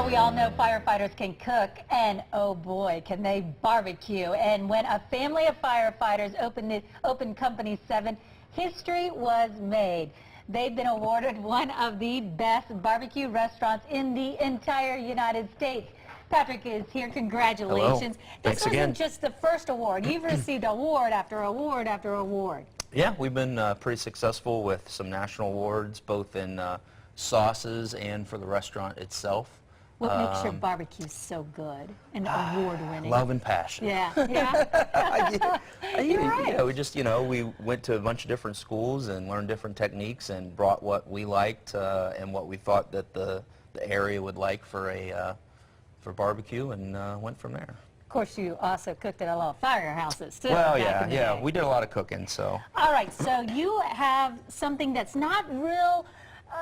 Well, we all know firefighters can cook, and oh boy, can they barbecue. And when a family of firefighters opened Company 7, history was made. They've been awarded one of the best barbecue restaurants in the entire United States. Patrick is here. Congratulations. Hello. This Thanks again. wasn't just the first award. You've received award after award after award. Yeah, we've been pretty successful with some national awards, both in sauces and for the restaurant itself. What makes your barbecue so good and award-winning? Love and passion. Yeah, yeah. You're right. Yeah, we just, we went to a bunch of different schools and learned different techniques and brought what we liked and what we thought that the area would like for barbecue, and went from there. Of course, you also cooked at a lot of firehouses, too. Well, back in the yeah, day. we did a lot of cooking, so. All right, so you have something that's not real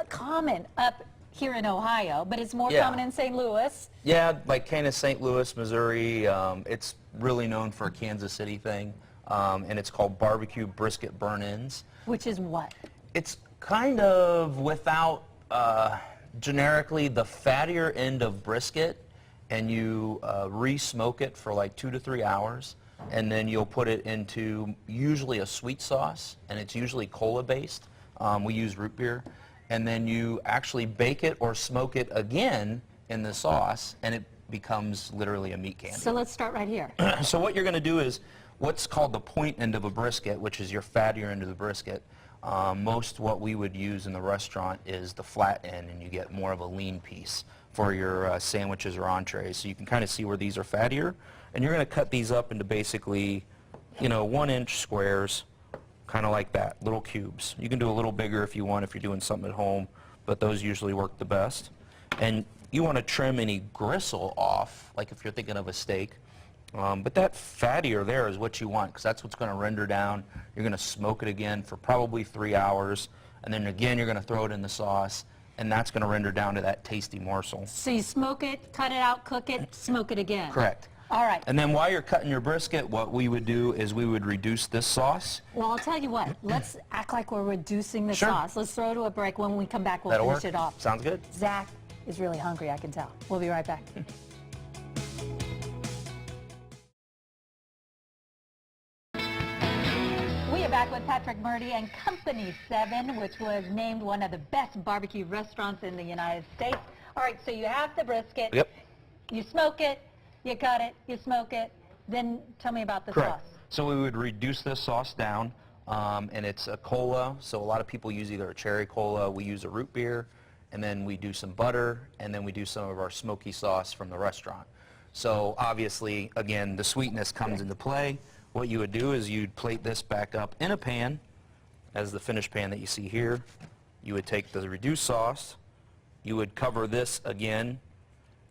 common up here in Ohio, but it's more common in St. Louis. Yeah, like kind of St. Louis, Missouri. It's really known for a Kansas City thing, and it's called barbecue brisket burnt ends. Which is what? It's kind of without, generically, the fattier end of brisket, and you re-smoke it for like 2 to 3 hours, and then you'll put it into usually a sweet sauce, and it's usually cola based. We use root beer, and then you actually bake it or smoke it again in the sauce, and it becomes literally a meat candy. So let's start right here. So what you're going to do is what's called the point end of a brisket, which is your fattier end of the brisket. Most what we would use in the restaurant is the flat end, and you get more of a lean piece for your sandwiches or entrees. So you can kind of see where these are fattier, and you're going to cut these up into basically, 1-inch squares, kind of like that, little cubes. You can do a little bigger if you want, if you're doing something at home, but those usually work the best. And you want to trim any gristle off, like if you're thinking of a steak. But that fattier there is what you want, because that's what's going to render down. You're going to smoke it again for probably 3 hours, and then again you're going to throw it in the sauce, and that's going to render down to that tasty morsel. So you smoke it, cut it out, cook it, smoke it again. Correct. All right. And then while you're cutting your brisket, what we would do is we would reduce this sauce. Well, I'll tell you what. Let's act like we're reducing the sauce. Let's throw to a break. When we come back, we'll finish it off. Sounds good. Zach is really hungry, I can tell. We'll be right back. We are back with Patrick Murdy and Company 7, which was named one of the best barbecue restaurants in the United States. All right, so you have the brisket. Yep. You smoke it, you cut it, you smoke it. Then tell me about the sauce. So we would reduce this sauce down, and it's a cola. So a lot of people use either a cherry cola, we use a root beer, and then we do some butter, and then we do some of our smoky sauce from the restaurant. So obviously, again, the sweetness comes into play. What you would do is you'd plate this back up in a pan, as the finished pan that you see here. You would take the reduced sauce, you would cover this again,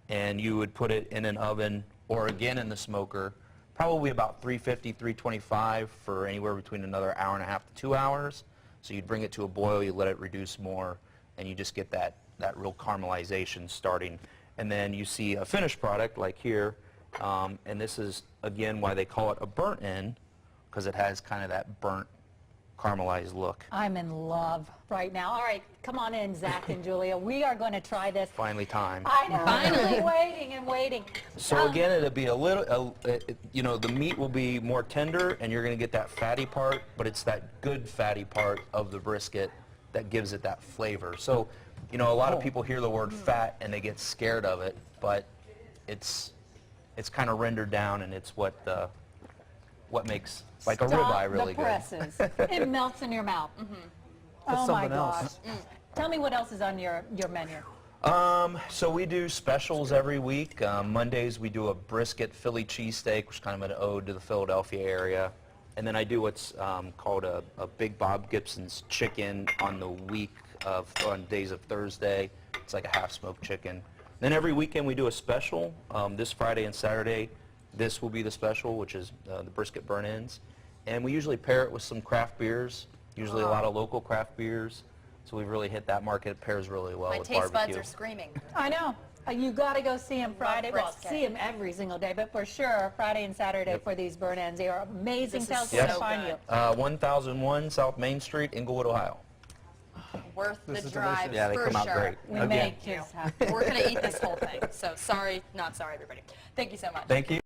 and you would put it in an oven or again in the smoker, probably about 350, 325 for anywhere between another 1.5 to 2 hours. So you'd bring it to a boil, you let it reduce more, and you just get that real caramelization starting. And then you see a finished product like here, and this is, again, why they call it a burnt end, because it has kind of that burnt, caramelized look. I'm in love right now. All right, come on in, Zach and Julia. We are going to try this. Finally time. I know. Finally. Waiting and waiting. So again, it'll be a little, the meat will be more tender, and you're going to get that fatty part, but it's that good fatty part of the brisket that gives it that flavor. So, a lot of people hear the word fat and they get scared of it, but it's kind of rendered down, and it's what makes like a ribeye really good. Presses. It melts in your mouth. Oh my gosh. Tell me what else is on your menu. So we do specials every week. Mondays we do a brisket Philly cheesesteak, which is kind of an ode to the Philadelphia area. And then I do what's called a Big Bob Gibson's chicken on the week on days of Thursday. It's like a half-smoked chicken. Then every weekend we do a special. This Friday and Saturday, this will be the special, which is the Brisket Burnt Ends. And we usually pair it with some craft beers, usually a lot of local craft beers. So we've really hit that market. It pairs really well with barbecue. My taste buds are screaming. I know. You got to go see him Friday. Well, see him every single day, but for sure Friday and Saturday for these burnt ends. They are amazing. Tell us where to find you. 1001 South Main Street, Englewood, Ohio. worth This the is drive delicious. Yeah, they for come out sure. great. We Again. make this happen. We're going to eat this whole thing. So sorry, not sorry, everybody. Thank you so much. Thank you.